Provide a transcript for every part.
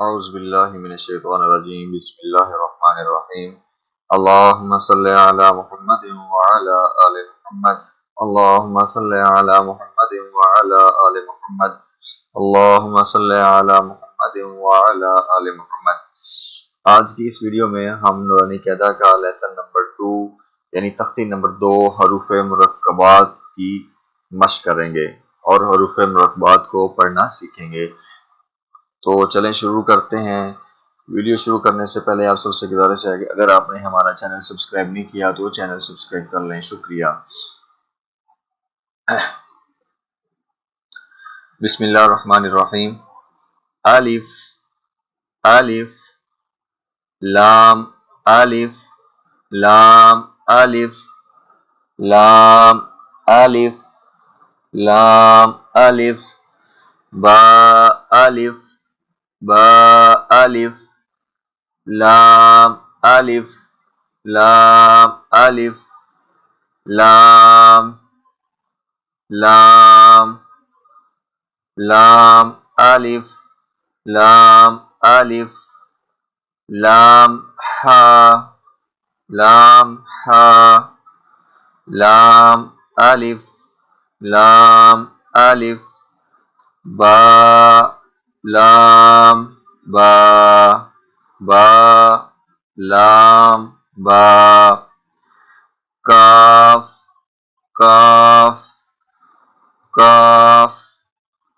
اعوذ باللہ من الشیطان الرجیم بسم اللہ الرحمن الرحیم اللہم صلی علی محمد وعلی آل محمد اللہم صلی علی محمد وعلی آل محمد اللہم صلی علی محمد وعلی آل محمد۔ آج کی اس ویڈیو میں ہم نورانی قاعدہ کا لیسن نمبر 2 یعنی تختی نمبر 2 حروف مرکبات کی مشق کریں گے اور حروف مرکبات کو پڑھنا سیکھیں گے۔ تو چلیں شروع کرتے ہیں۔ ویڈیو شروع کرنے سے پہلے آپ سب سے گزارش ہے کہ اگر آپ نے ہمارا چینل سبسکرائب نہیں کیا تو چینل سبسکرائب کر لیں، شکریہ۔ بسم اللہ الرحمن الرحیم۔ الف الف لام الف لام الف لام الف لام الف با الف با الف لام الف لام الف لام لام لام الف لام الف لام ہا لام ہا لام الف لام الف با لام با با لام با کاف کاف کاف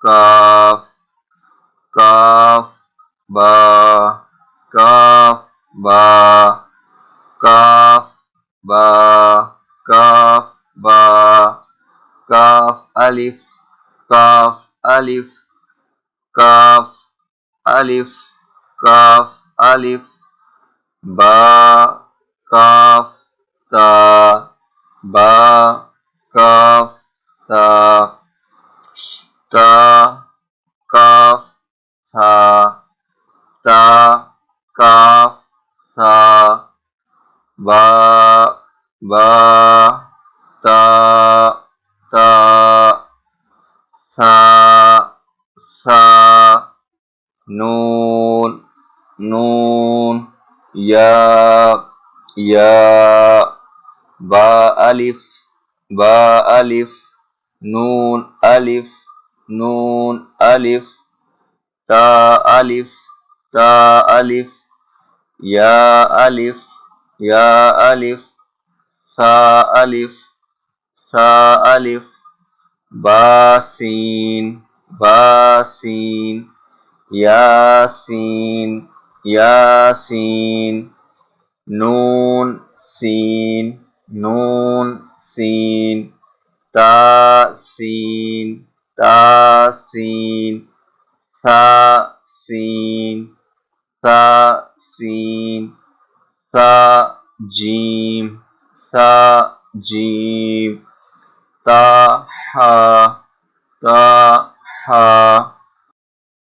کاف کاف با کاف با کاف با کاف با کاف الف کاف الف کاف الف کاف الف با کاف تا با کاف تا تا کاف تھا تا کاف تھا با با تا تا ثا ثا نون نون یا یا با الف با الف نون الف نون الف تا الف تا الف یا الف یا الف ثا الف ثا الف با سین با سین یاسین یاسین نون سین نون سین تا سین تا سین ثا سین ثا سین ثا جیم ثا جیم تا ہا تا ہا